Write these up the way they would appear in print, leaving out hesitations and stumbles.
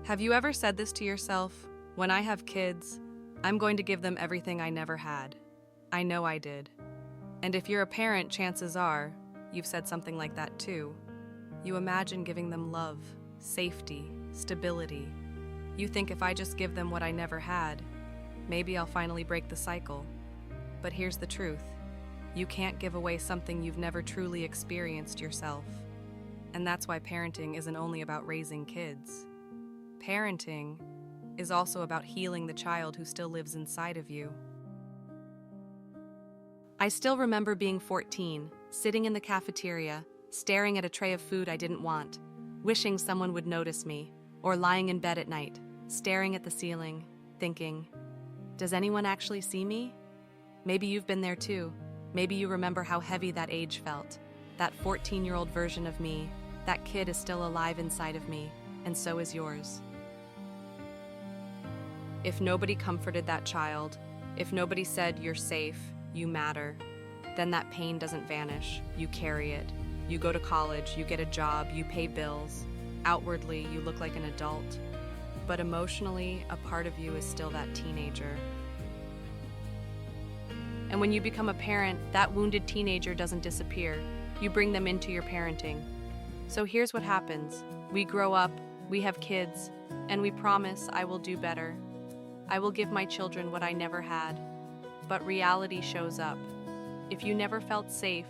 Have you ever said this to yourself? When I have kids, I'm going to give them everything I never had. I know I did. And if you're a parent, chances are you've said something like that too. You imagine giving them love, safety, stability. You think if I just give them what I never had, maybe I'll finally break the cycle. But here's the truth. You can't give away something you've never truly experienced yourself. And that's why parenting isn't only about raising kids. Parenting is also about healing the child who still lives inside of you. I still remember being 14, sitting in the cafeteria, staring at a tray of food I didn't want, wishing someone would notice me, or lying in bed at night, staring at the ceiling, thinking, does anyone actually see me? Maybe you've been there too. Maybe you remember how heavy that age felt. That 14-year-old version of me, that kid is still alive inside of me, and so is yours. If nobody comforted that child, if nobody said you're safe, you matter, then that pain doesn't vanish. You carry it. You go to college, you get a job, you pay bills. Outwardly, you look like an adult. But emotionally, a part of you is still that teenager. And when you become a parent, that wounded teenager doesn't disappear. You bring them into your parenting. So here's what happens. We grow up, we have kids, and we promise I will do better. I will give my children what I never had. But reality shows up. If you never felt safe,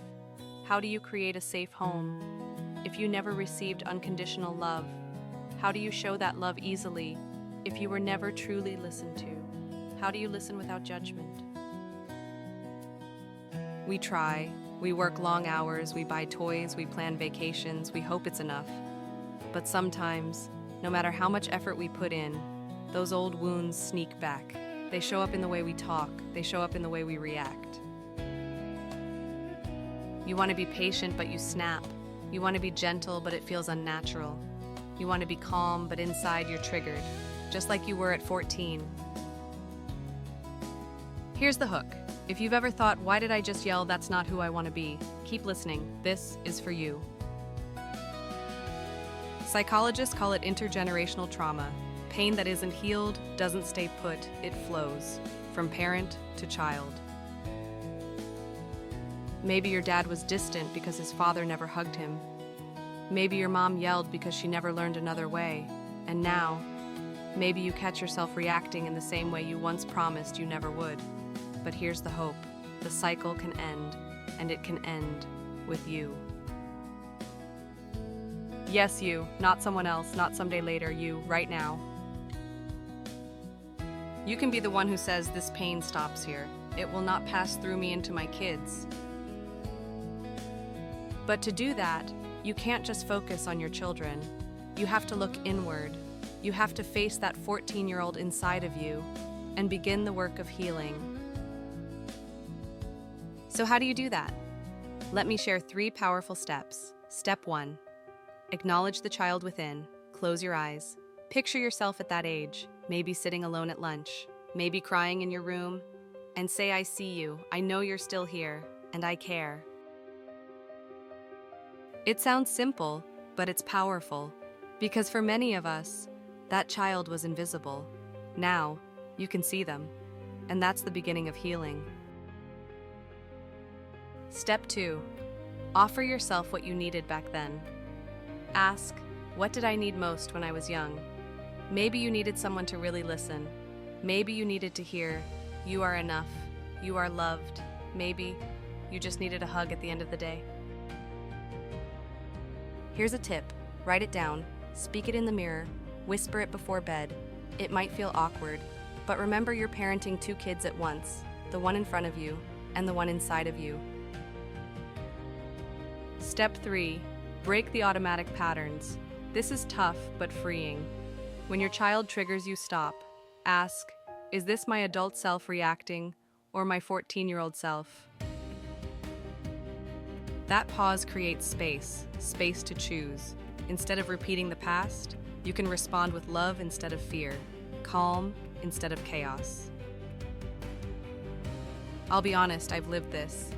how do you create a safe home? If you never received unconditional love, how do you show that love easily? If you were never truly listened to, how do you listen without judgment? We try, we work long hours, we buy toys, we plan vacations, we hope it's enough. But sometimes, no matter how much effort we put in, those old wounds sneak back. They show up in the way we talk, they show up in the way we react. You want to be patient, but you snap. You want to be gentle, but it feels unnatural. You want to be calm, but inside you're triggered, just like you were at 14. Here's the hook. If you've ever thought, why did I just yell, that's not who I want to be, keep listening. This is for you. Psychologists call it intergenerational trauma. Pain that isn't healed doesn't stay put, it flows, from parent to child. Maybe your dad was distant because his father never hugged him. Maybe your mom yelled because she never learned another way. And now, maybe you catch yourself reacting in the same way you once promised you never would. But here's the hope. The cycle can end, and it can end with you. Yes, you, not someone else, not someday later, you, right now. You can be the one who says, this pain stops here. It will not pass through me into my kids. But to do that, you can't just focus on your children. You have to look inward. You have to face that 14-year-old inside of you and begin the work of healing. So how do you do that? Let me share 3 powerful steps. Step 1. Acknowledge the child within. Close your eyes. Picture yourself at that age, maybe sitting alone at lunch, maybe crying in your room, and say, I see you, I know you're still here, and I care. It sounds simple, but it's powerful, because for many of us, that child was invisible. Now, you can see them, and that's the beginning of healing. Step 2. Offer yourself what you needed back then. Ask, what did I need most when I was young? Maybe you needed someone to really listen. Maybe you needed to hear, you are enough, you are loved. Maybe you just needed a hug at the end of the day. Here's a tip. Write it down, speak it in the mirror, whisper it before bed. It might feel awkward, but remember you're parenting 2 kids at once, the one in front of you and the one inside of you. Step 3. Break the automatic patterns. This is tough, but freeing. When your child triggers you, stop. Ask, is this my adult self reacting or my 14-year-old self? That pause creates space to choose. Instead of repeating the past, you can respond with love instead of fear, calm instead of chaos. I'll be honest, I've lived this.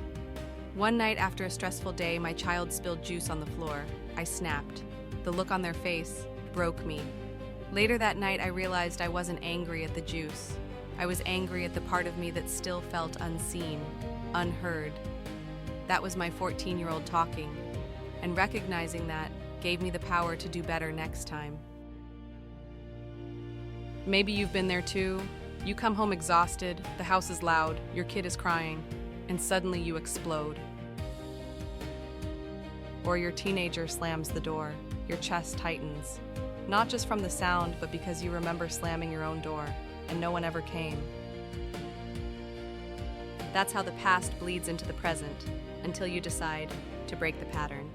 One night after a stressful day, my child spilled juice on the floor. I snapped. The look on their face broke me. Later that night, I realized I wasn't angry at the juice. I was angry at the part of me that still felt unseen, unheard. That was my 14-year-old talking, and recognizing that gave me the power to do better next time. Maybe you've been there too. You come home exhausted, the house is loud, your kid is crying, and suddenly you explode. Or your teenager slams the door, your chest tightens, not just from the sound, but because you remember slamming your own door, and no one ever came. That's how the past bleeds into the present, until you decide to break the pattern.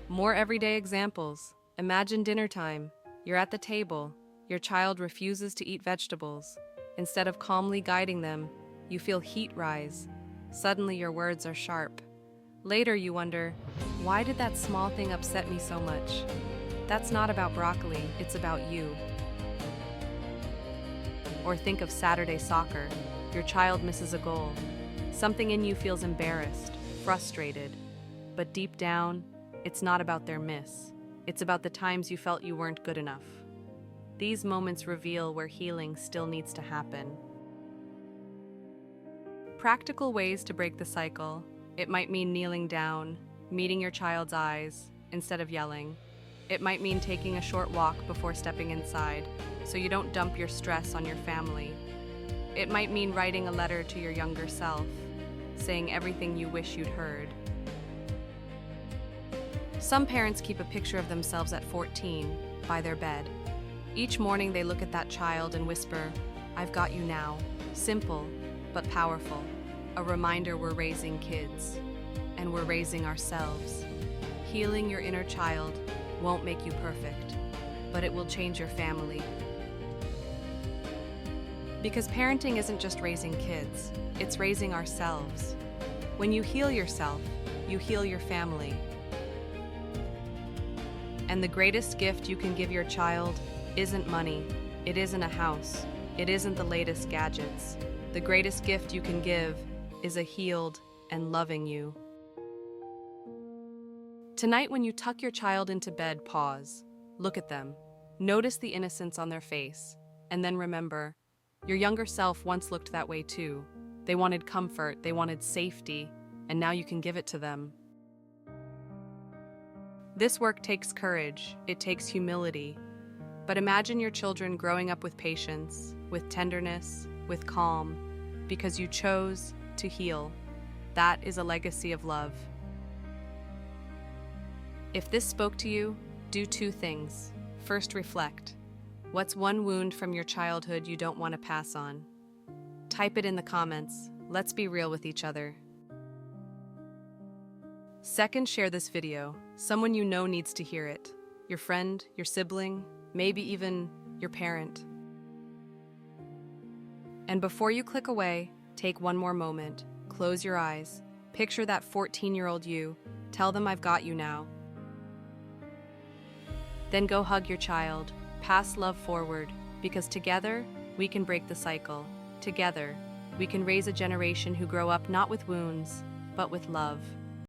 More everyday examples. Imagine dinner time. You're at the table. Your child refuses to eat vegetables. Instead of calmly guiding them, you feel heat rise. Suddenly your words are sharp. Later you wonder, why did that small thing upset me so much? That's not about broccoli, it's about you. Or think of Saturday soccer. Your child misses a goal. Something in you feels embarrassed, frustrated. But deep down, it's not about their miss. It's about the times you felt you weren't good enough. These moments reveal where healing still needs to happen. Practical ways to break the cycle. It might mean kneeling down, meeting your child's eyes instead of yelling. It might mean taking a short walk before stepping inside, so you don't dump your stress on your family. It might mean writing a letter to your younger self, saying everything you wish you'd heard. Some parents keep a picture of themselves at 14 by their bed. Each morning they look at that child and whisper, "I've got you now." Simple, but powerful. A reminder we're raising kids, and we're raising ourselves. Healing your inner child won't make you perfect, but it will change your family. Because parenting isn't just raising kids, it's raising ourselves. When you heal yourself, you heal your family. And the greatest gift you can give your child isn't money, it isn't a house, it isn't the latest gadgets. The greatest gift you can give is a healed and loving you. Tonight, when you tuck your child into bed, pause. Look at them. Notice the innocence on their face. And then remember, your younger self once looked that way too. They wanted comfort, they wanted safety, and now you can give it to them. This work takes courage, it takes humility. But imagine your children growing up with patience, with tenderness, with calm, because you chose to heal. That is a legacy of love. If this spoke to you, do two things. First, reflect. What's one wound from your childhood you don't want to pass on? Type it in the comments. Let's be real with each other. Second, share this video. Someone you know needs to hear it. Your friend, your sibling, maybe even your parent. And before you click away, take one more moment. Close your eyes. Picture that 14-year-old you. Tell them I've got you now. Then go hug your child. Pass love forward, because together we can break the cycle. Together, we can raise a generation who grow up not with wounds, but with love.